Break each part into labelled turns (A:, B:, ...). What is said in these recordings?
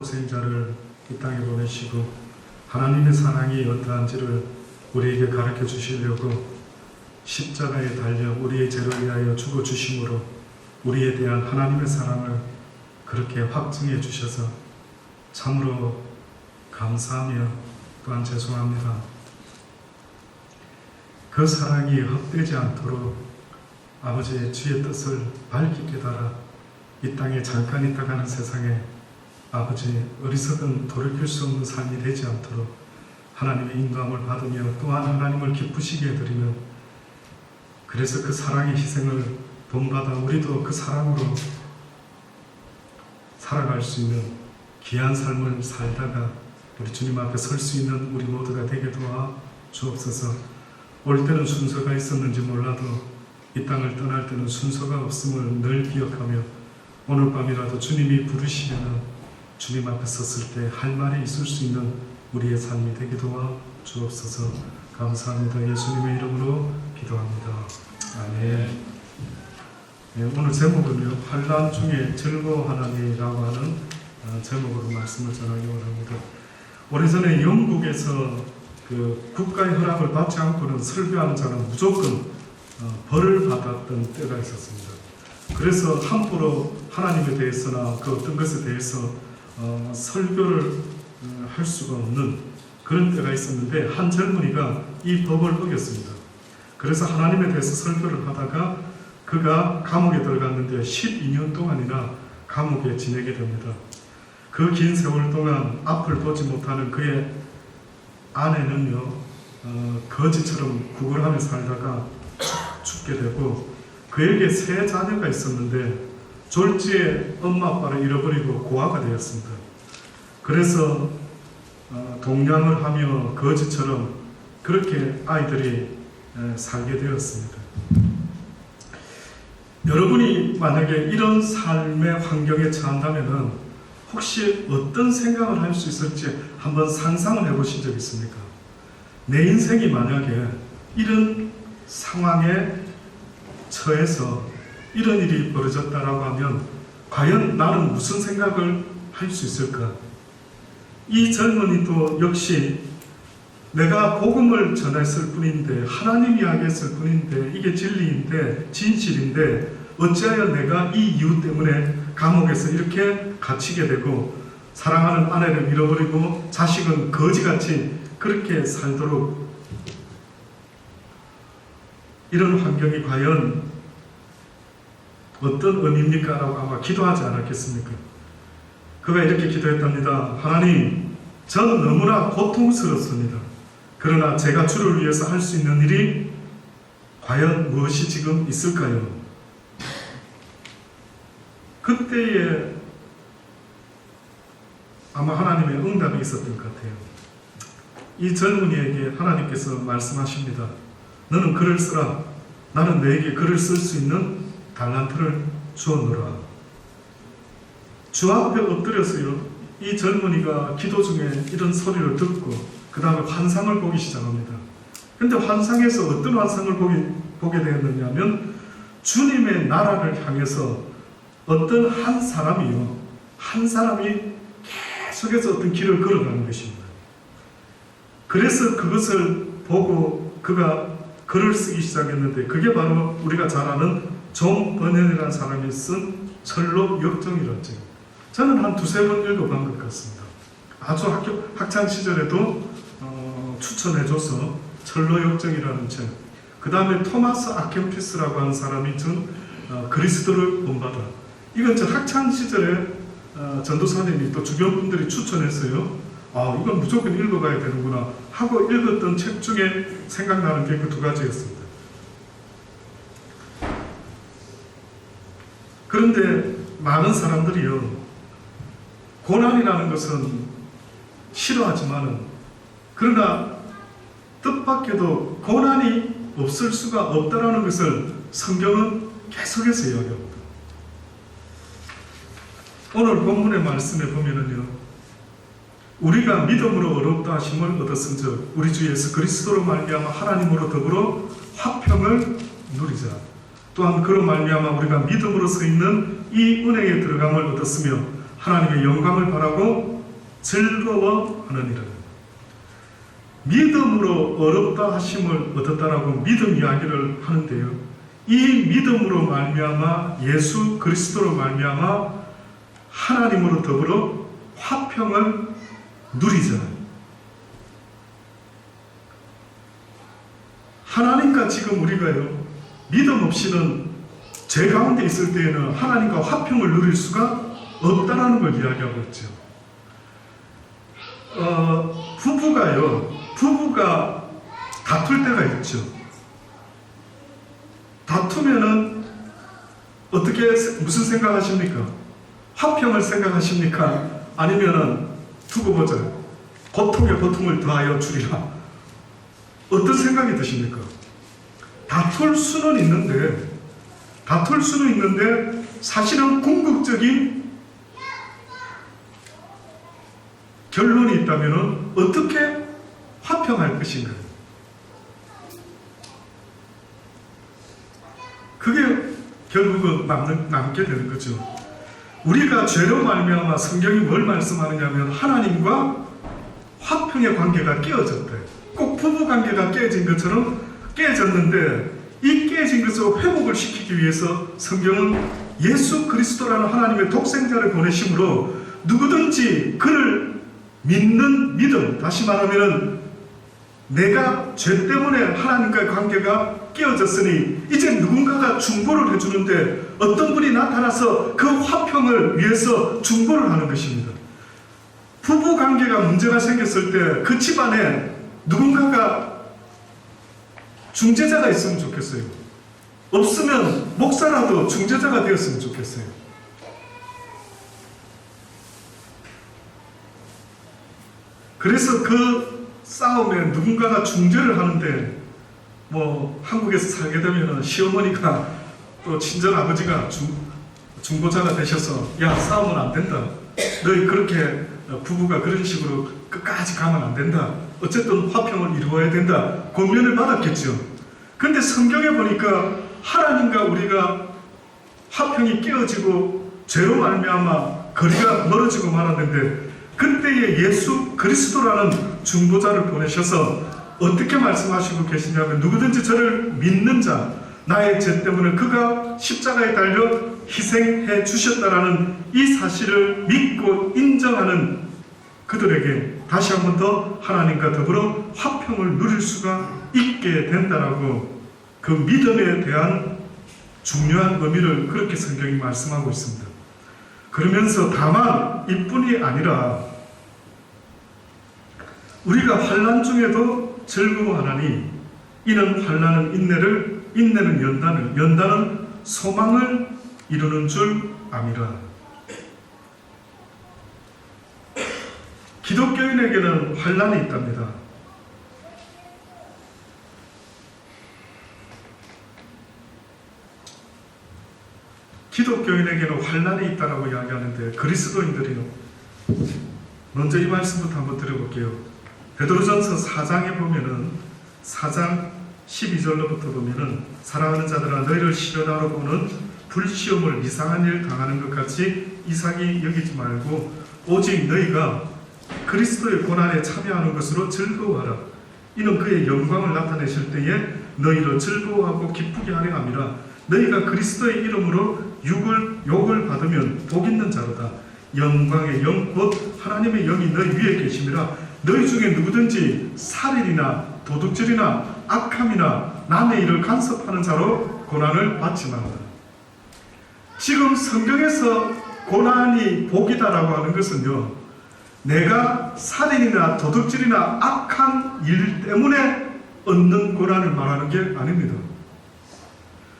A: 생자를 이 땅에 보내시고 하나님의 사랑이 어떠한지를 우리에게 가르쳐 주시려고 십자가에 달려 우리의 죄를 위하여 죽어 주심으로 우리에 대한 하나님의 사랑을 그렇게 확증해 주셔서 참으로 감사하며 또한 죄송합니다. 그 사랑이 헛되지 않도록 아버지의 주의 뜻을 밝히 깨달아 이 땅에 잠깐 있다가는 세상에 아버지 어리석은 돌이킬 수 없는 삶이 되지 않도록 하나님의 인도함을 받으며 또한 하나님을 기쁘시게 해드리며 그래서 그 사랑의 희생을 본받아 우리도 그 사랑으로 살아갈 수 있는 귀한 삶을 살다가 우리 주님 앞에 설 수 있는 우리 모두가 되게 도와 주옵소서. 올 때는 순서가 있었는지 몰라도 이 땅을 떠날 때는 순서가 없음을 늘 기억하며 오늘 밤이라도 주님이 부르시면 주님 앞에 섰을 때 할 말이 있을 수 있는 우리의 삶이 되게 도와 주옵소서. 감사합니다. 예수님의 이름으로 기도합니다. 아멘. 네, 오늘 제목은요, 환난 중에 즐거워하나니라고 하는 제목으로 말씀을 전하기 원합니다. 오래전에 영국에서 그 국가의 허락을 받지 않고는 설교하는 자는 무조건 벌을 받았던 때가 있었습니다. 그래서 함부로 하나님에 대해서나 그 어떤 것에 대해서 설교를 할 수가 없는 그런 때가 있었는데 한 젊은이가 이 법을 어겼습니다. 그래서 하나님에 대해서 설교를 하다가 그가 감옥에 들어갔는데 12년 동안이나 감옥에 지내게 됩니다. 그 긴 세월 동안 앞을 보지 못하는 그의 아내는요, 거지처럼 구걸하며 살다가 죽게 되고 그에게 3 자녀가 있었는데 졸지에 엄마 아빠를 잃어버리고 고아가 되었습니다. 그래서 동냥을 하며 거지처럼 그렇게 아이들이 살게 되었습니다. 여러분이 만약에 이런 삶의 환경에 처한다면 혹시 어떤 생각을 할 수 있을지 한번 상상을 해보신 적 있습니까? 내 인생이 만약에 이런 상황에 처해서 이런 일이 벌어졌다라고 하면 과연 나는 무슨 생각을 할 수 있을까? 이 젊은이도 역시 내가 복음을 전했을 뿐인데 하나님 이야기했을 뿐인데 이게 진리인데 진실인데 어찌하여 내가 이 이유 때문에 감옥에서 이렇게 갇히게 되고 사랑하는 아내를 잃어버리고 자식은 거지같이 그렇게 살도록 이런 환경이 과연 어떤 의미입니까? 라고 아마 기도하지 않았겠습니까? 그가 이렇게 기도했답니다. 하나님, 저는 너무나 고통스럽습니다. 그러나 제가 주를 위해서 할 수 있는 일이 과연 무엇이 지금 있을까요? 그때에 아마 하나님의 응답이 있었던 것 같아요. 이 젊은이에게 하나님께서 말씀하십니다. 너는 글을 쓰라. 나는 너에게 글을 쓸 수 있는 달란트를 주었노라. 주 앞에 엎드려서요, 이 젊은이가 기도 중에 이런 소리를 듣고 그 다음에 환상을 보기 시작합니다. 근데 환상에서 어떤 환상을 보게 되었느냐 하면 주님의 나라를 향해서 어떤 한 사람이 계속해서 어떤 길을 걸어가는 것입니다. 그래서 그것을 보고 그가 글을 쓰기 시작했는데 그게 바로 우리가 잘 아는 존 버넷이라는 사람이 쓴 철로 역정이라는 책. 저는 한 2-3번 읽어본 것 같습니다. 아주 학창 시절에도 추천해줘서 철로 역정이라는 책. 그 다음에 토마스 아켄피스라고 하는 사람이 준 그리스도를 본받아. 이건 저 학창 시절에 전도사님이 또 주변 분들이 추천했어요. 아, 이건 무조건 읽어봐야 되는구나 하고 읽었던 책 중에 생각나는 게 그 2가지였습니다. 그런데 많은 사람들이요, 고난이라는 것은 싫어하지만은 그러나 뜻밖에도 고난이 없을 수가 없다라는 것을 성경은 계속해서 이야기합니다. 오늘 본문의 말씀에 보면은요, 우리가 믿음으로 어렵다 하심을 얻었은즉 우리 주 예수 그리스도로 말미암아 하나님으로 더불어 화평을 누리자. 또한 그로 말미암아 우리가 믿음으로 서 있는 이 은혜에 들어감을 얻었으며 하나님의 영광을 바라고 즐거워하느니라. 믿음으로 어렵다 하심을 얻었다라고 믿음 이야기를 하는데요. 이 믿음으로 말미암아 예수 그리스도로 말미암아 하나님으로 더불어 화평을 누리자. 하나님과 지금 우리가요, 믿음 없이는 죄 가운데 있을 때에는 하나님과 화평을 누릴 수가 없다라는 걸 이야기하고 있죠. 부부가 다툴 때가 있죠. 다투면은 어떻게, 무슨 생각하십니까? 화평을 생각하십니까? 아니면은 두고 보자, 고통에 고통을 더하여 주리라. 어떤 생각이 드십니까? 다툴 수는 있는데 사실은 궁극적인 결론이 있다면 어떻게 화평할 것인가? 그게 결국은 남게 되는 거죠. 우리가 죄로 말미암아 성경이 뭘 말씀하느냐면 하나님과 화평의 관계가 깨어졌다. 꼭 부부 관계가 깨어진 것처럼 깨어졌는데, 이 깨진 것을 회복을 시키기 위해서 성경은 예수 그리스도라는 하나님의 독생자를 보내심으로 누구든지 그를 믿는 믿음, 다시 말하면 내가 죄 때문에 하나님과의 관계가 깨어졌으니 이제 누군가가 중보를 해주는데 어떤 분이 나타나서 그 화평을 위해서 중보를 하는 것입니다. 부부 관계가 문제가 생겼을 때 그 집안에 누군가가 중재자가 있으면 좋겠어요. 없으면 목사라도 중재자가 되었으면 좋겠어요. 그래서 그 싸움에 누군가가 중재를 하는데, 뭐 한국에서 살게 되면 시어머니가 또 친정 아버지가 중보자가 되셔서 야, 싸우면 안 된다, 너희 그렇게 부부가 그런 식으로 끝까지 가면 안 된다, 어쨌든 화평을 이루어야 된다, 권면을 받았겠죠. 근데 성경에 보니까 하나님과 우리가 화평이 깨어지고 죄로 말미암아 거리가 멀어지고 말았는데, 그때에 예수 그리스도라는 중보자를 보내셔서 어떻게 말씀하시고 계시냐면, 누구든지 저를 믿는 자, 나의 죄 때문에 그가 십자가에 달려 희생해 주셨다라는 이 사실을 믿고 인정하는 그들에게 다시 한 번 더 하나님과 더불어 화평을 누릴 수가 있게 된다라고, 그 믿음에 대한 중요한 의미를 그렇게 성경이 말씀하고 있습니다. 그러면서 다만 이뿐이 아니라 우리가 환난 중에도 즐거워하나니 이는 환난은 인내를, 인내는 연단을, 연단은 소망을 이루는 줄 아미라. 기독교인에게는 환난이 있답니다. 기독교인에게는 환난이 있다라고 이야기하는데, 그리스도인들이요, 먼저 이 말씀부터 한번 드려볼게요. 베드로전서 4장에 보면은 4장 12절로부터 보면은 사랑하는 자들아, 너희를 시련하러 보는 불시험을 이상한 일 당하는 것 같이 이상히 여기지 말고 오직 너희가 그리스도의 고난에 참여하는 것으로 즐거워하라. 이는 그의 영광을 나타내실 때에 너희로 즐거워하고 기쁘게 하려 함이라. 너희가 그리스도의 이름으로 욕을 받으면 복 있는 자로다. 영광의 영 곧 하나님의 영이 너희 위에 계심이라. 너희 중에 누구든지 살인이나 도둑질이나 악함이나 남의 일을 간섭하는 자로 고난을 받지 말라. 지금 성경에서 고난이 복이다라고 하는 것은요, 내가 살인이나 도둑질이나 악한 일 때문에 얻는 고난을 말하는 게 아닙니다.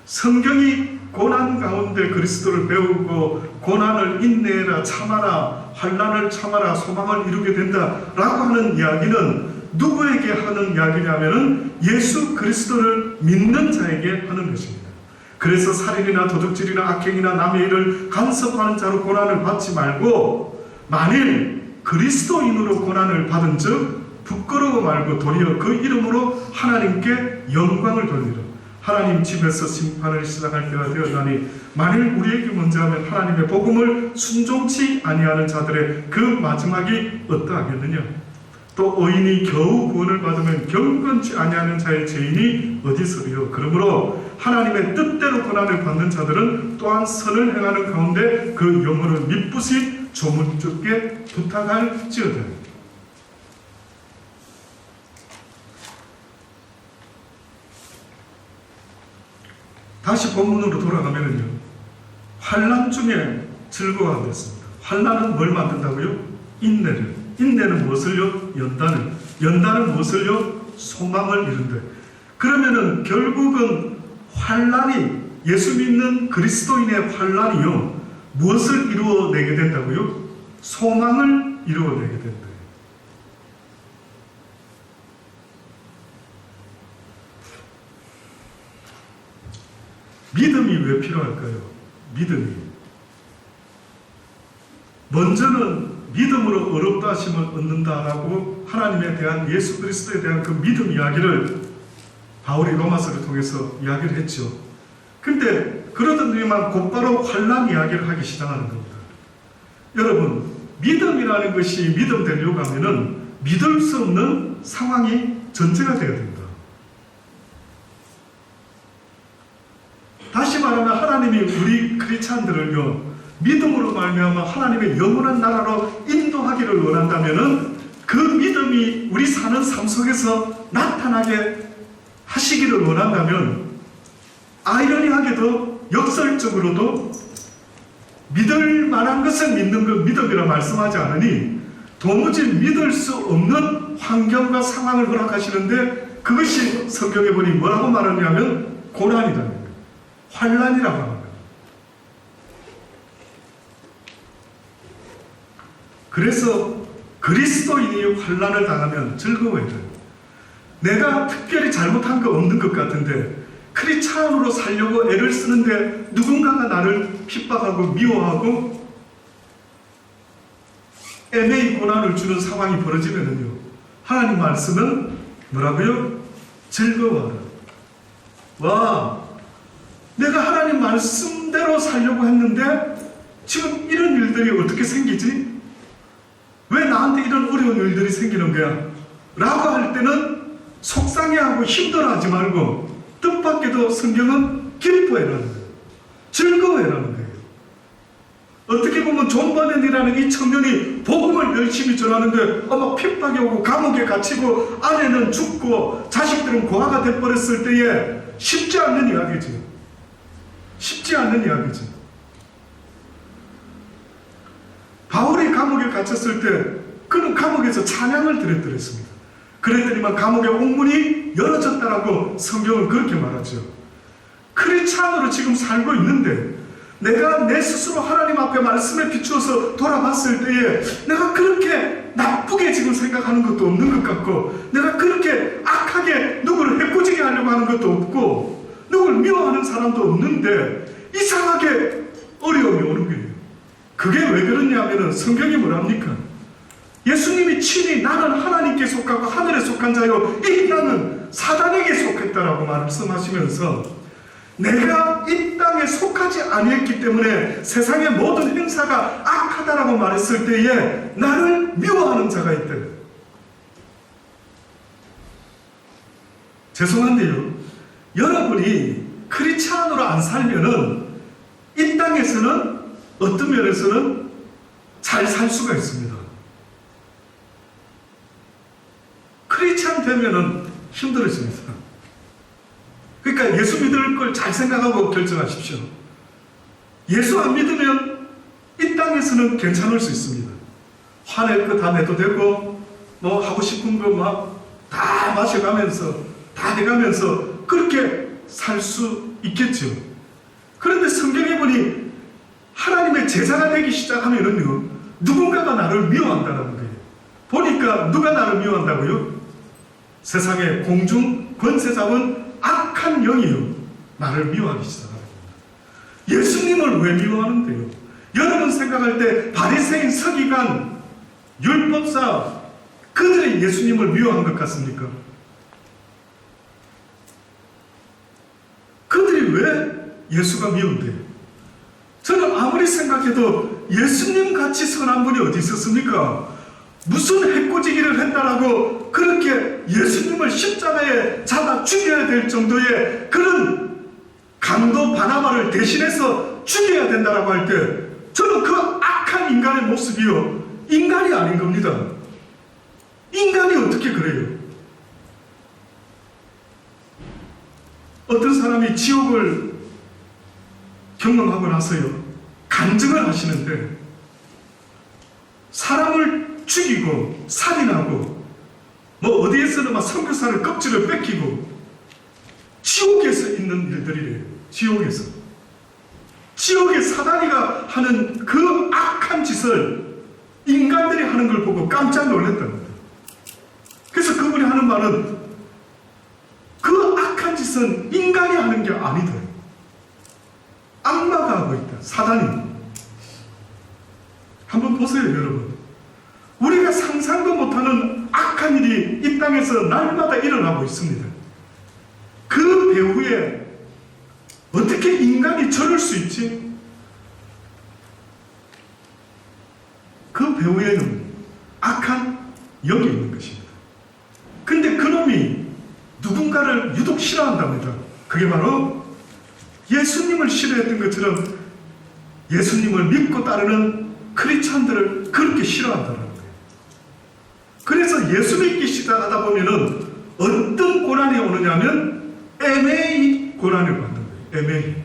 A: 성경이 고난 가운데 그리스도를 배우고 고난을 인내해라, 참아라, 환난을 참아라, 소망을 이루게 된다라고 하는 이야기는 누구에게 하는 이야기냐면은 예수 그리스도를 믿는 자에게 하는 것입니다. 그래서 살인이나 도둑질이나 악행이나 남의 일을 간섭하는 자로 고난을 받지 말고, 만일 그리스도인으로 고난을 받은 즉 부끄러워 말고 도리어 그 이름으로 하나님께 영광을 돌리라. 하나님 집에서 심판을 시작할 때가 되었나니 만일 우리에게 먼저 하면 하나님의 복음을 순종치 아니하는 자들의 그 마지막이 어떠하겠느냐. 또 의인이 겨우 구원을 받으면 경건치 아니하는 자의 죄인이 어디서리요. 그러므로 하나님의 뜻대로 고난을 받는 자들은 또한 선을 행하는 가운데 그 영혼을 미쁘시 조문주께 부탁할지어다. 다시 본문으로 돌아가면요, 환난 중에 즐거워하겠습니다. 환난은 뭘 만든다고요? 인내를. 인내는 무엇을요? 연단을. 연단은 무엇을요? 소망을 이룬다. 그러면은 결국은 환난이, 예수 믿는 그리스도인의 환난이요, 무엇을 이루어내게 된다고요? 소망을 이루어내게 된다. 믿음이 왜 필요할까요? 믿음이. 먼저는 믿음으로 의롭다 하심을 얻는다라고 하나님에 대한, 예수 그리스도에 대한 그 믿음 이야기를 바울이 로마서를 통해서 이야기를 했죠. 근데 그러더니만 곧바로 환난 이야기를 하기 시작하는 겁니다. 여러분, 믿음이라는 것이 믿음 되려고 하면은 믿을 수 없는 상황이 전제가 되어야 됩니다. 다시 말하면 하나님이 우리 크리스찬들을요, 믿음으로 말미암아 하나님의 영원한 나라로 인도하기를 원한다면은 그 믿음이 우리 사는 삶 속에서 나타나게 하시기를 원한다면, 아이러니하게도 역설적으로도 믿을 만한 것을 믿는 것 믿음이라 말씀하지 않으니 도무지 믿을 수 없는 환경과 상황을 허락하시는데, 그것이 성경에 보니 뭐라고 말하냐면 고난이라는 거예요. 환난이라고 하는 거예요. 그래서 그리스도인이 환난을 당하면 즐거워야 돼요. 내가 특별히 잘못한 거 없는 것 같은데 크리스찬으로 살려고 애를 쓰는데 누군가가 나를 핍박하고 미워하고 애매히 고난을 주는 상황이 벌어지면요, 하나님 말씀은 뭐라고요? 즐거워하라. 와, 내가 하나님 말씀대로 살려고 했는데 지금 이런 일들이 어떻게 생기지? 왜 나한테 이런 어려운 일들이 생기는 거야? 라고 할 때는 속상해하고 힘들어하지 말고 뜻밖에도 성경은 기뻐해라는 거예요. 즐거워해라는 거예요. 어떻게 보면 존 버넷이라는 이 청년이 복음을 열심히 전하는데 막 핍박이 오고 감옥에 갇히고 아내는 죽고 자식들은 고아가 돼버렸을 때에 쉽지 않는 이야기죠. 쉽지 않는 이야기죠. 바울이 감옥에 갇혔을 때 그는 감옥에서 찬양을 드렸더랬습니다. 그랬더니만 감옥의 옥문이 열어졌다라고 성경은 그렇게 말하죠. 크리스찬으로 지금 살고 있는데 내가 내 스스로 하나님 앞에 말씀에 비추어서 돌아봤을 때에 내가 그렇게 나쁘게 지금 생각하는 것도 없는 것 같고, 내가 그렇게 악하게 누구를 해코지게 하려고 하는 것도 없고, 누구를 미워하는 사람도 없는데 이상하게 어려움이 오는 거예요. 그게 왜 그러냐면은 성경이 뭐랍니까? 예수님이 친히 나는 하나님께 속하고 하늘에 속한 자요 이 땅은 사단에게 속했다라고 말씀하시면서, 내가 이 땅에 속하지 아니했기 때문에 세상의 모든 행사가 악하다라고 말했을 때에 나를 미워하는 자가 있다. 죄송한데요, 여러분이 크리스찬으로 안 살면은 이 땅에서는 어떤 면에서는 잘 살 수가 있습니다. 크리스찬 되면은 힘들어집니다. 그러니까 예수 믿을 걸 잘 생각하고 결정하십시오. 예수 안 믿으면 이 땅에서는 괜찮을 수 있습니다. 화낼 거 다 내도 되고, 뭐 하고 싶은 거 막 다 마셔가면서 다 해가면서 그렇게 살 수 있겠죠. 그런데 성경에 보니 하나님의 제자가 되기 시작하면은요, 누군가가 나를 미워한다는 거예요. 보니까 누가 나를 미워한다고요? 세상의 공중 권세 잡은 악한 영이요, 나를 미워하기 시작합니다. 예수님을 왜 미워하는데요? 여러분 생각할 때 바리새인, 서기관, 율법사, 그들이 예수님을 미워한 것 같습니까? 왜 예수가 미운데? 저는 아무리 생각해도 예수님 같이 선한 분이 어디 있었습니까? 무슨 해코지기를 했다라고 그렇게 예수님을 십자가에 잡아 죽여야 될 정도의 그런 강도 바나바를 대신해서 죽여야 된다라고 할 때 저는 그 악한 인간의 모습이요, 인간이 아닌 겁니다. 인간이 어떻게 그래요? 어떤 사람이 지옥을 경험하고 나서요, 간증을 하시는데 사람을 죽이고 살인하고 뭐 어디에서는 막 선교사를 껍질을 뺏기고 지옥에서 있는 일들이래요. 지옥의 사다리가 하는 그 악한 짓을 인간들이 하는 걸 보고 깜짝 놀랐답니다. 그래서 그분이 하는 말은 그 악한 짓은 인간이 하는 게 아니다. 악마가 하고 있다. 사단이. 한번 보세요, 여러분. 우리가 상상도 못하는 악한 일이 이 땅에서 날마다 일어나고 있습니다. 그 배후에 어떻게 인간이 저럴 수 있지? 그 배후에는 악한 영이 있는 것입니다. 근데 그놈이 누군가를 유독 싫어한답니다. 그게 바로 예수님을 싫어했던 것처럼 예수님을 믿고 따르는 크리스찬들을 그렇게 싫어한다는 거예요. 그래서 예수 믿기 시작하다 보면은 어떤 고난이 오느냐면 애매히 고난을 받는 거예요. 애매히.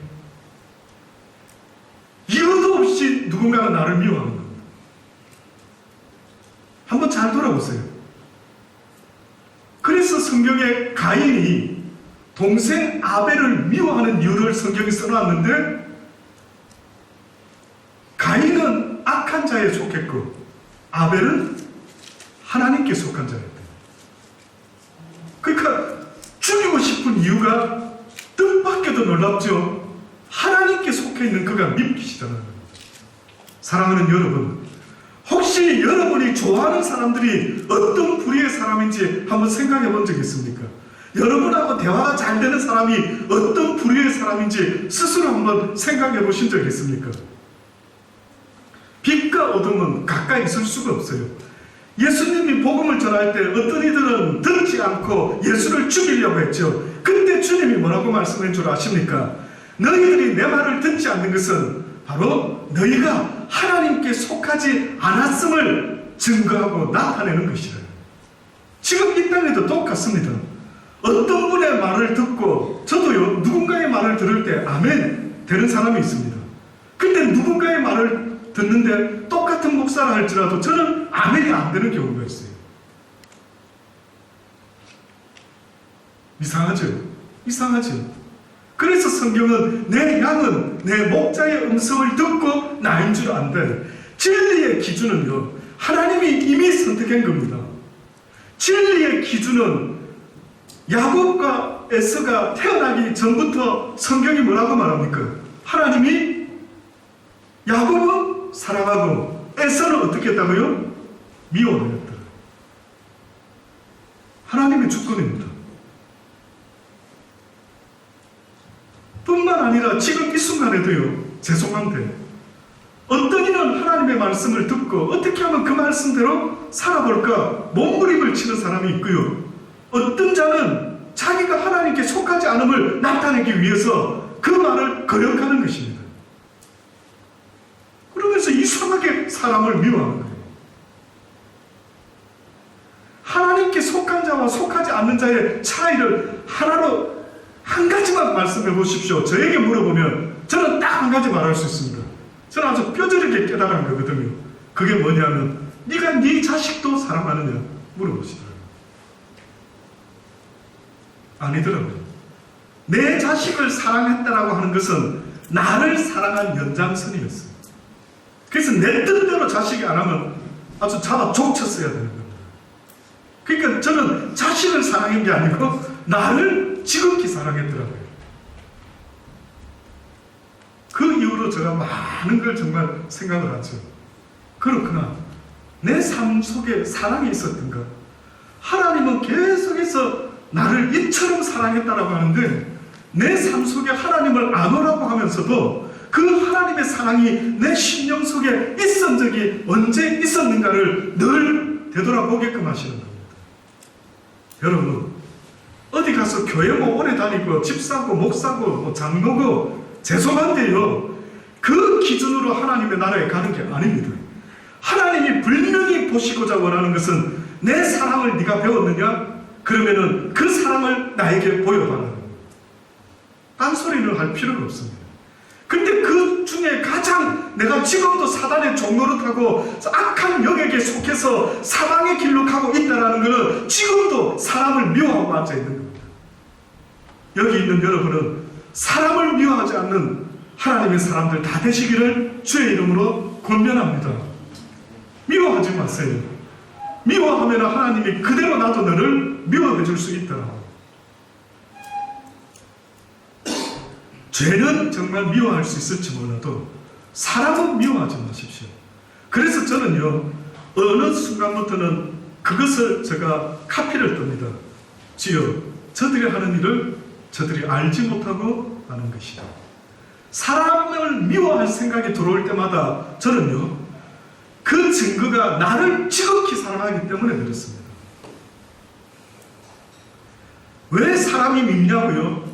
A: 이유도 없이 누군가가 나를 미워하는 겁니다. 한번 잘 돌아보세요. 그래서 성경에 가인이 동생 아벨을 미워하는 이유를 성경에 써놨는데, 가인은 악한 자에 속했고 아벨은 하나님께 속한 자였다. 그러니까 죽이고 싶은 이유가 뜻밖에도 놀랍죠. 하나님께 속해 있는 그가 믿기시다는 겁니다. 사랑하는 여러분, 혹시 여러분이 좋아하는 사람들이 어떤 부류의 사람인지 한번 생각해 본 적 있습니까? 여러분하고 대화가 잘 되는 사람이 어떤 부류의 사람인지 스스로 한번 생각해 보신 적 있습니까? 빛과 어둠은 가까이 있을 수가 없어요. 예수님이 복음을 전할 때 어떤 이들은 듣지 않고 예수를 죽이려고 했죠. 그때 주님이 뭐라고 말씀한 줄 아십니까? 너희들이 내 말을 듣지 않는 것은 바로 너희가 하나님께 속하지 않았음을 증거하고 나타내는 것이라. 지금 이 땅에도 똑같습니다. 어떤 분의 말을 듣고, 저도요, 누군가의 말을 들을 때 아멘 되는 사람이 있습니다. 근데 누군가의 말을 듣는데 똑같은 목사를 할지라도 저는 아멘이 안 되는 경우가 있어요. 이상하죠. 그래서 성경은 내 양은 내 목자의 음성을 듣고 나인 줄 안다. 진리의 기준은요, 하나님이 이미 선택한 겁니다. 진리의 기준은 야곱과 에서가 태어나기 전부터 성경이 뭐라고 말합니까? 하나님이 야곱은 사랑하고 에서는 어떻게 했다고요? 미워하였다. 하나님의 주권입니다. 뿐만 아니라 지금 이 순간에도요, 죄송한데 어떤 이는 하나님의 말씀을 듣고 어떻게 하면 그 말씀대로 살아볼까 몸부림을 치는 사람이 있고요, 어떤 자는 자기가 하나님께 속하지 않음을 나타내기 위해서 그 말을 거역하는 것입니다. 그러면서 이상하게 사람을 미워하는 거예요. 하나님께 속한 자와 속하지 않는 자의 차이를 하나로 한 가지만 말씀해 보십시오. 저에게 물어보면 저는 딱 한 가지 말할 수 있습니다. 저는 아주 뼈저리게 깨달은 거거든요. 그게 뭐냐면, 네가 네 자식도 사랑하느냐 물어보시더라고요. 아니더라고요. 내 자식을 사랑했다라고 하는 것은 나를 사랑한 연장선이었어요. 그래서 내 뜻대로 자식이 안 하면 아주 잡아 족쳤어야 되는 겁니다. 그러니까 저는 자식을 사랑한 게 아니고 나를 지극히 사랑했더라고요. 그 이후로 제가 많은 걸 정말 생각을 하죠. 그렇구나. 내 삶 속에 사랑이 있었던가. 하나님은 계속해서 나를 이처럼 사랑했다라고 하는데 내 삶 속에 하나님을 안 오라고 하면서도 그 하나님의 사랑이 내 심령 속에 있은 적이 언제 있었는가를 늘 되돌아보게끔 하시는 겁니다. 여러분, 어디 가서 교회 뭐 오래 다니고 집사고 목사고 뭐 장로고 죄송한데요, 그 기준으로 하나님의 나라에 가는 게 아닙니다. 하나님이 분명히 보시고자 원하는 것은 내 사랑을 네가 배웠느냐? 그러면은 그 사랑을 나에게 보여봐라. 딴소리를 할 필요가 없습니다. 근데 그 중에 가장 내가 지금도 사단의 종노릇하고 악한 영역에 속해서 사망의 길로 가고 있다는 것은 지금도 사람을 미워하고 앉아있는 겁니다. 여기 있는 여러분은 사람을 미워하지 않는 하나님의 사람들 다 되시기를 주의 이름으로 권면합니다. 미워하지 마세요. 미워하면 하나님이 그대로 나도 너를 미워해 줄 수 있다. 죄는 정말 미워할 수 있을지 몰라도 사람은 미워하지 마십시오. 그래서 저는요, 어느 순간부터는 그것을 제가 카피를 뜹니다. 주여, 저들이 하는 일을 저들이 알지 못하고 하는 것이다. 사람을 미워할 생각이 들어올 때마다 저는요, 그 증거가 나를 지극히 사랑하기 때문에 그렇습니다. 왜 사람이 밉냐고요?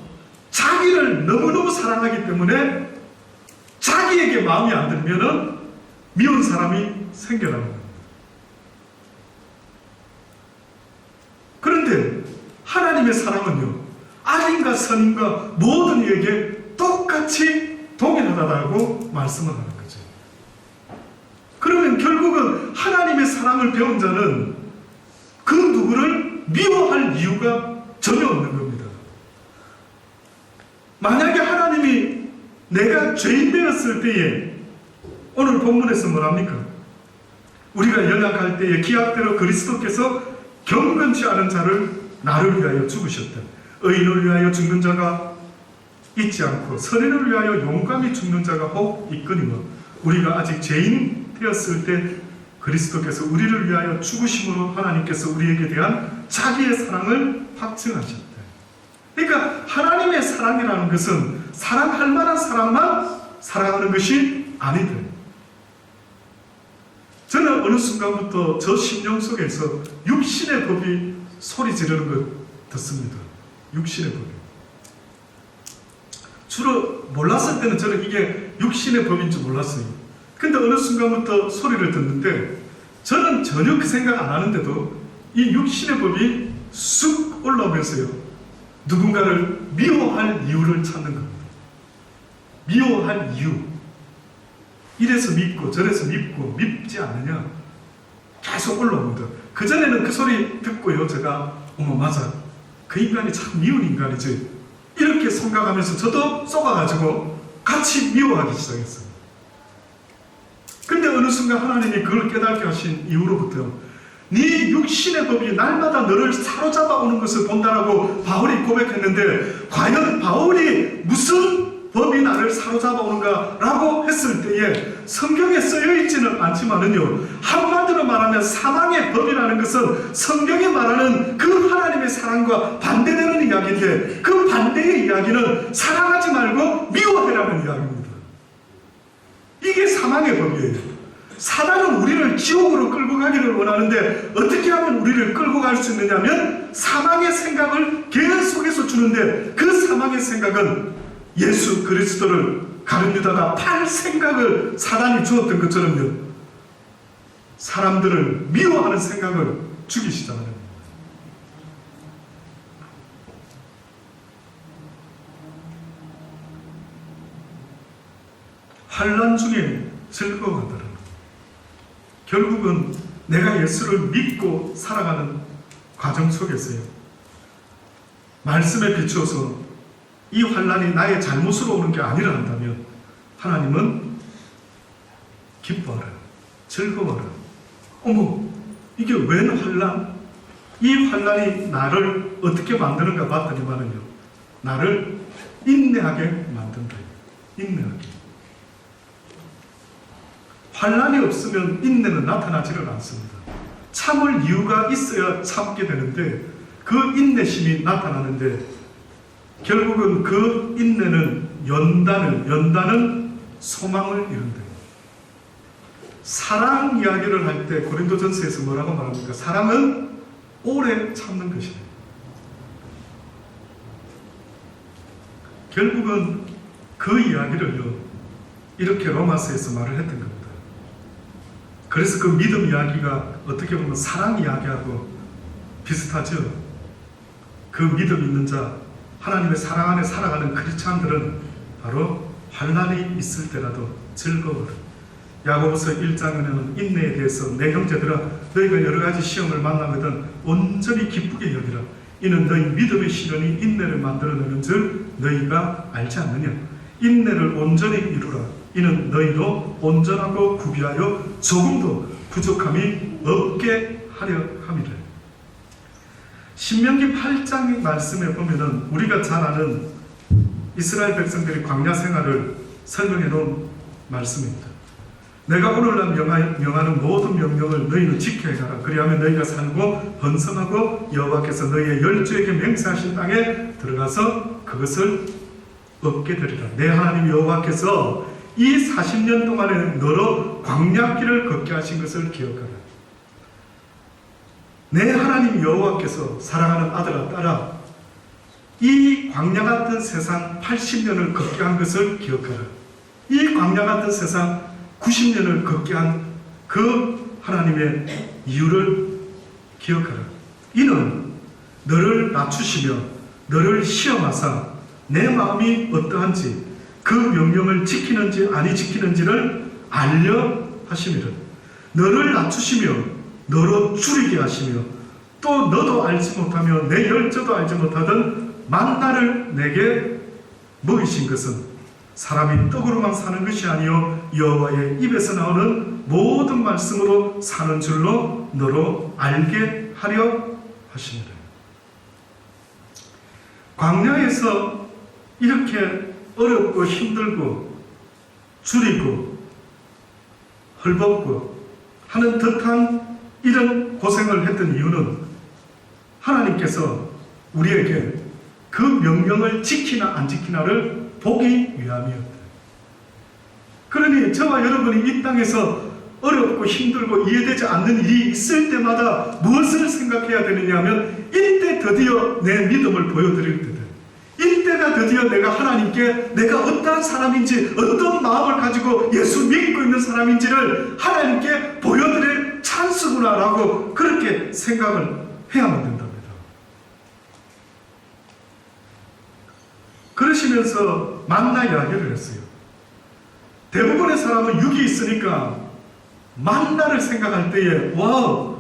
A: 자기를 너무너무 사랑하기 때문에 자기에게 마음이 안 들면은 미운 사람이 생겨나는 겁니다. 그런데 하나님의 사랑은요, 악인과 선인과 모든 이에게 똑같이 동일하다고 말씀을 하는 거죠. 그러면 결국은 하나님의 사랑을 배운 자는 그 누구를 미워할 이유가 전혀 없는 겁니다. 만약에 하나님이 내가 죄인 되었을 때에, 오늘 본문에서 뭐랍니까? 우리가 연약할 때에 기약대로 그리스도께서 경건치 않은 자를 나를 위하여 죽으셨다. 의인을 위하여 죽는 자가 있지 않고 선인을 위하여 용감히 죽는 자가 혹 있거니와, 우리가 아직 죄인 되었을 때 그리스도께서 우리를 위하여 죽으심으로 하나님께서 우리에게 대한 자기의 사랑을 확증하셨다. 그러니까 하나님의 사랑이라는 것은 사랑할 만한 사람만 사랑하는 것이 아니다. 저는 어느 순간부터 저 심령 속에서 육신의 법이 소리 지르는 걸 듣습니다. 육신의 법이. 주로 몰랐을 때는 저는 이게 육신의 법인 줄 몰랐어요. 근데 어느 순간부터 소리를 듣는데 저는 전혀 그 생각 안 하는데도 이 육신의 법이 쑥 올라오면서요, 누군가를 미워할 이유를 찾는 겁니다. 미워할 이유. 이래서 밉고 저래서 밉고 밉지 않느냐 계속 올라옵니다. 그전에는 그 소리 듣고요, 제가 어머 맞아, 그 인간이 참 미운 인간이지 이렇게 생각하면서 저도 쏘가가지고 같이 미워하기 시작했어요. 근데 어느 순간 하나님이 그걸 깨닫게 하신 이후로부터 네 육신의 법이 날마다 너를 사로잡아 오는 것을 본다라고 바울이 고백했는데, 과연 바울이 무슨 법이 나를 사로잡아 오는가 라고 했을 때에 성경에 쓰여 있지는 않지만은요, 한마디로 말하면 사망의 법이라는 것은 성경이 말하는 그 하나님의 사랑과 반대되는 이야기인데, 그 반대의 이야기는 사랑하지 말고 미워해라는 이야기입니다. 이게 사망의 법이에요. 사단은 우리를 지옥으로 끌고 가기를 원하는데 어떻게 하면 우리를 끌고 갈 수 있느냐면 사망의 생각을 계속해서 주는데, 그 사망의 생각은 예수 그리스도를 가룟유다가 팔 생각을 사단이 주었던 것처럼요, 사람들을 미워하는 생각을 주기 시작합니다. 환난 중에 즐거워한다는, 결국은 내가 예수를 믿고 살아가는 과정 속에서요, 말씀에 비추어서 이 환난이 나의 잘못으로 오는 게 아니라 한다면 하나님은 기뻐하라, 즐거워하라. 어머, 이게 웬 환난? 이 환난이 나를 어떻게 만드는가 봤더니만은요, 나를 인내하게 만든다. 인내하게. 환난이 없으면 인내는 나타나지를 않습니다. 참을 이유가 있어야 참게 되는데 그 인내심이 나타나는데, 결국은 그 인내는 연단은 소망을 이룬다. 사랑 이야기를 할 때 고린도전서에서 뭐라고 말합니까? 사랑은 오래 참는 것이다. 결국은 그 이야기를요, 이렇게 로마서에서 말을 했던 겁니다. 그래서 그 믿음 이야기가 어떻게 보면 사랑 이야기하고 비슷하죠. 그 믿음 있는 자, 하나님의 사랑 안에 살아가는 크리스찬들은 바로 환난이 있을 때라도 즐거워라. 야고보서 1장에는 인내에 대해서 내 형제들아 너희가 여러 가지 시험을 만나거든 온전히 기쁘게 여기라. 이는 너희 믿음의 시련이 인내를 만들어내는 줄 너희가 알지 않느냐. 인내를 온전히 이루라. 이는 너희도 온전하고 구비하여 조금도 부족함이 없게 하려 함이라. 신명기 8장 말씀에 보면은 우리가 잘 아는 이스라엘 백성들이 광야 생활을 설명해 놓은 말씀입니다. 내가 오늘날 명하는 모든 명령을 너희는 지켜야 하라. 그리하면 너희가 살고 번성하고 여호와께서 너희의 열조에게 맹세하신 땅에 들어가서 그것을 얻게 되리라. 내 하나님 여호와께서 이 40년 동안에 너로 광야길을 걷게 하신 것을 기억하라. 내 하나님 여호와께서 사랑하는 아들아 딸아 이 광야 같은 세상 80년을 걷게 한 것을 기억하라. 이 광야 같은 세상 90년을 걷게 한 그 하나님의 이유를 기억하라. 이는 너를 낮추시며 너를 시험하사 내 마음이 어떠한지 그 명령을 지키는지 아니 지키는지를 알려 하심이라. 너를 낮추시며 너로 줄이게 하시며 또 너도 알지 못하며 내 열조도 알지 못하던 만나를 내게 먹이신 것은 사람이 떡으로만 사는 것이 아니요 여호와의 입에서 나오는 모든 말씀으로 사는 줄로 너로 알게 하려 하시니라. 광야에서 이렇게 어렵고 힘들고 줄이고 헐벗고 하는 듯한 이런 고생을 했던 이유는 하나님께서 우리에게 그 명령을 지키나 안 지키나를 보기 위함이었다. 그러니 저와 여러분이 이 땅에서 어렵고 힘들고 이해되지 않는 일이 있을 때마다 무엇을 생각해야 되느냐 하면 이때 드디어 내 믿음을 보여드릴 때다. 이때가 드디어 내가 하나님께 내가 어떠한 사람인지 어떤 마음을 가지고 예수 믿고 있는 사람인지를 하나님께 보여드릴 찬스구나라고 그렇게 생각을 해야만 된답니다. 그러시면서 만나 이야기를 했어요. 대부분의 사람은 육이 있으니까 만나를 생각할 때에 와우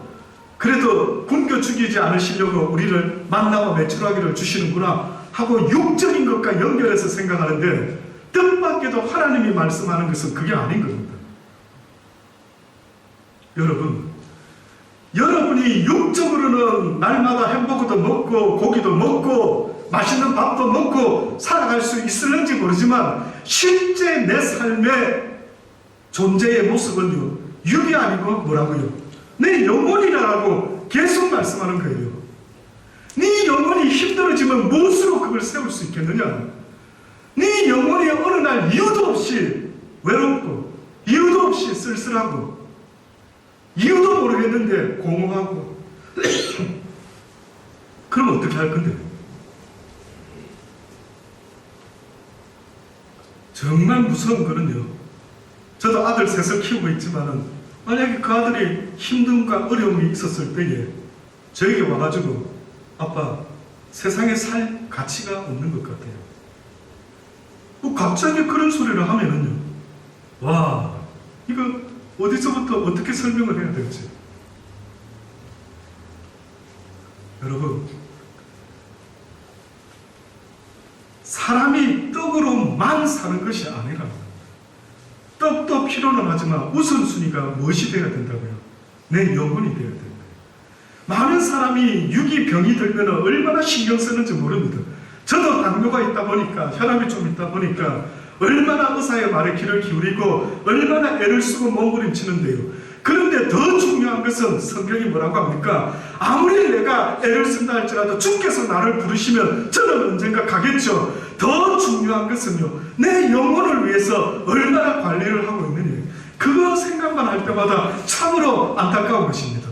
A: 그래도 굶겨 죽이지 않으시려고 우리를 만나와 메추라기를 주시는구나 하고 육적인 것과 연결해서 생각하는데 뜻밖에도 하나님이 말씀하는 것은 그게 아닌 겁니다. 여러분이 육적으로는 날마다 햄버거도 먹고 고기도 먹고 맛있는 밥도 먹고 살아갈 수 있을는지 모르지만 실제 내 삶의 존재의 모습은요 육이 아니고 뭐라고요? 내 영혼이라고 계속 말씀하는 거예요. 네 영혼이 힘들어지면 무엇으로 그걸 세울 수 있겠느냐? 네 영혼이 어느 날 이유도 없이 외롭고 이유도 없이 쓸쓸하고 이유도 모르겠는데 공허하고 그럼 어떻게 할 건데? 정말 무서운 거는요 저도 아들 셋을 키우고 있지만은 만약에 그 아들이 힘듦과 어려움이 있었을 때에 저에게 와가지고 아빠 세상에 살 가치가 없는 것 같아요. 갑자기 그런 소리를 하면은요 와 이거 어디서부터 어떻게 설명을 해야 될지. 여러분 사람이 떡으로만 사는 것이 아니라 떡도 필요는 하지만 우선순위가 무엇이 되어야 된다고요? 내 영혼이 되어야 된다. 많은 사람이 육이 병이 들면 얼마나 신경 쓰는지 모릅니다. 저도 당뇨가 있다 보니까 혈압이 좀 있다 보니까 얼마나 의사의 말에 귀를 기울이고 얼마나 애를 쓰고 몸부림치는데요. 그런데 더 중요한 것은 성경이 뭐라고 합니까? 아무리 내가 애를 쓴다 할지라도 주께서 나를 부르시면 저는 언젠가 가겠죠. 더 중요한 것은요, 내 영혼을 위해서 얼마나 관리를 하고 있느냐. 그거 생각만 할 때마다 참으로 안타까운 것입니다.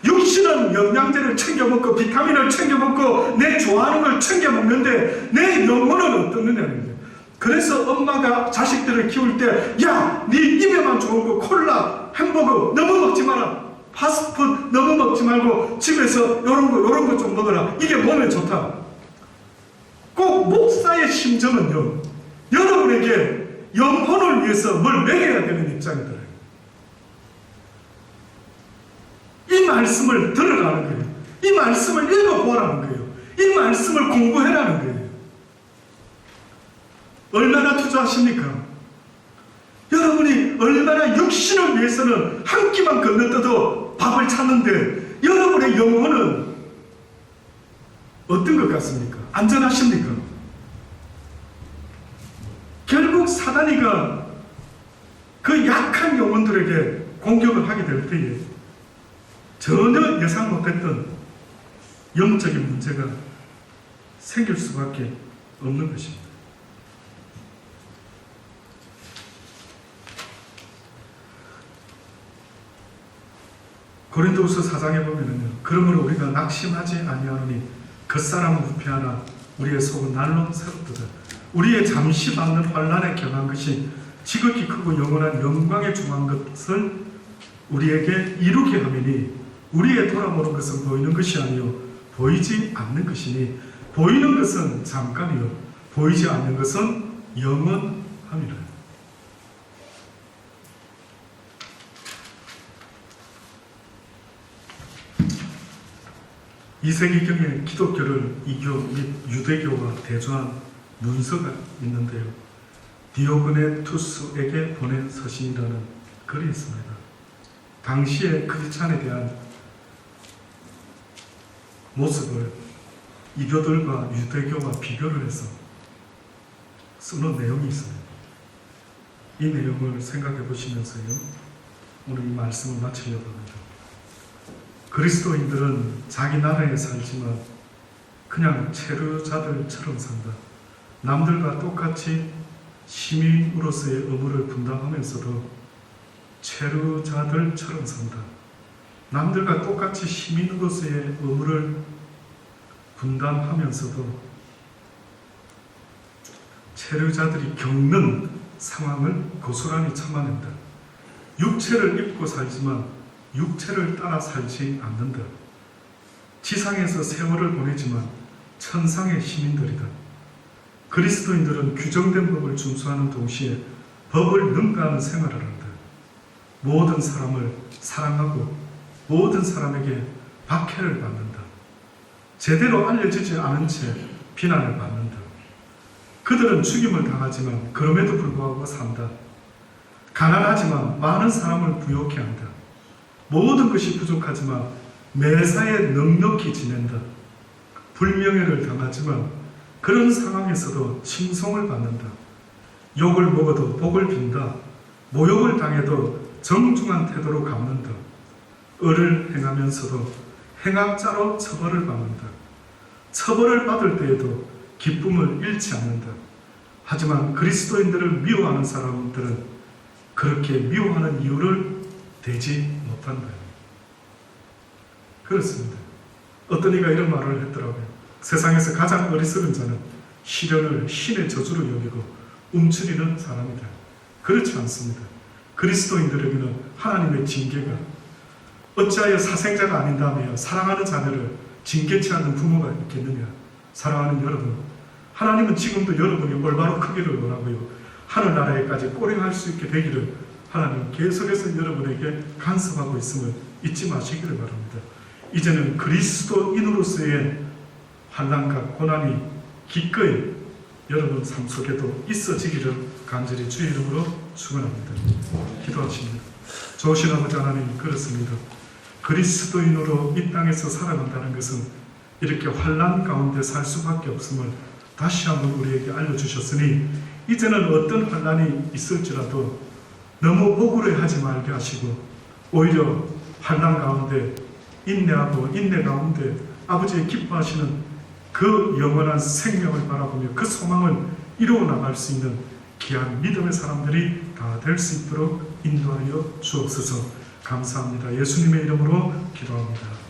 A: 육신은 영양제를 챙겨 먹고 비타민을 챙겨 먹고 내 좋아하는 걸 챙겨 먹는데 내 영혼은 어떻느냐는 거예요. 그래서 엄마가 자식들을 키울 때, 야, 네 입에만 좋은 거 콜라, 햄버거 너무 먹지 마라. 파스트푸드 너무 먹지 말고 집에서 요런 거 좀 먹어라. 이게 몸에 좋다. 꼭 목사의 심정은요, 여러분에게 영혼을 위해서 뭘 먹여야 되는 입장이더라고요. 이 말씀을 들으라는 거예요. 이 말씀을 읽어보라는 거예요. 이 말씀을 공부해라는 거예요. 얼마나 투자하십니까? 여러분이 얼마나 육신을 위해서는 한 끼만 건너떠도 밥을 찾는데 여러분의 영혼은 어떤 것 같습니까? 안전하십니까? 결국 사단이가 그 약한 영혼들에게 공격을 하게 될 때에 전혀 예상 못했던 영적인 문제가 생길 수밖에 없는 것입니다. 고린도후서 4장에 보면은요, 그러므로 우리가 낙심하지 아니하노니 겉사람은 부패하나 우리의 속은 날로 새롭도다. 우리의 잠시 받는 환난에 경한 것이 지극히 크고 영원한 영광에 중한 것을 우리에게 이루게 하매니 우리의 돌아보는 것은 보이는 것이 아니요 보이지 않는 것이니 보이는 것은 잠깐이요 보이지 않는 것은 영원함이라. 이 세기경에 기독교를 이교 및 유대교와 대조한 문서가 있는데요, 디오그네투스에게 보낸 서신이라는 글이 있습니다. 당시의 크리스찬에 대한 모습을 이교들과 유대교와 비교를 해서 쓰는 내용이 있습니다. 이 내용을 생각해 보시면서요, 오늘 이 말씀을 마치려고 합니다. 그리스도인들은 자기 나라에 살지만 그냥 체류자들처럼 산다. 남들과 똑같이 시민으로서의 의무를 분담하면서도 체류자들처럼 산다. 남들과 똑같이 시민으로서의 의무를 분담하면서도 체류자들이 겪는 상황을 고스란히 참아낸다. 육체를 입고 살지만 육체를 따라 살지 않는다. 지상에서 세월을 보내지만 천상의 시민들이다. 그리스도인들은 규정된 법을 준수하는 동시에 법을 능가하는 생활을 한다. 모든 사람을 사랑하고 모든 사람에게 박해를 받는다. 제대로 알려지지 않은 채 비난을 받는다. 그들은 죽임을 당하지만 그럼에도 불구하고 산다. 가난하지만 많은 사람을 부욕해 한다. 모든 것이 부족하지만 매사에 넉넉히 지낸다. 불명예를 당하지만 그런 상황에서도 칭송을 받는다. 욕을 먹어도 복을 빈다. 모욕을 당해도 정중한 태도로 갚는다. 을을 행하면서도 행악자로 처벌을 받는다. 처벌을 받을 때에도 기쁨을 잃지 않는다. 하지만 그리스도인들을 미워하는 사람들은 그렇게 미워하는 이유를 대지 못한다. 그렇습니다. 어떤 이가 이런 말을 했더라고요. 세상에서 가장 어리석은 자는 시련을 신의 저주로 여기고 움츠리는 사람이다. 그렇지 않습니다. 그리스도인들에게는 하나님의 징계가, 어찌하여 사생자가 아닌다며 사랑하는 자녀를 징계치 않는 부모가 있겠느냐. 사랑하는 여러분, 하나님은 지금도 여러분이 올바로 크기를 원하고요, 하늘나라에까지 꼬링할 수 있게 되기를 하나님 계속해서 여러분에게 간섭하고 있음을 잊지 마시기를 바랍니다. 이제는 그리스도인으로서의 환난과 고난이 기꺼이 여러분 삶 속에도 있어지기를 간절히 주의 이름으로 축원합니다. 기도하십니다. 좋으신 아버지 하나님, 그렇습니다. 그리스도인으로 이 땅에서 살아간다는 것은 이렇게 환난 가운데 살 수밖에 없음을 다시 한번 우리에게 알려주셨으니 이제는 어떤 환난이 있을지라도 너무 억울해하지 말게 하시고 오히려 환난 가운데 인내하고 인내 가운데 아버지의 기뻐하시는 그 영원한 생명을 바라보며 그 소망을 이루어 나갈 수 있는 귀한 믿음의 사람들이 다 될 수 있도록 인도하여 주옵소서. 감사합니다. 예수님의 이름으로 기도합니다.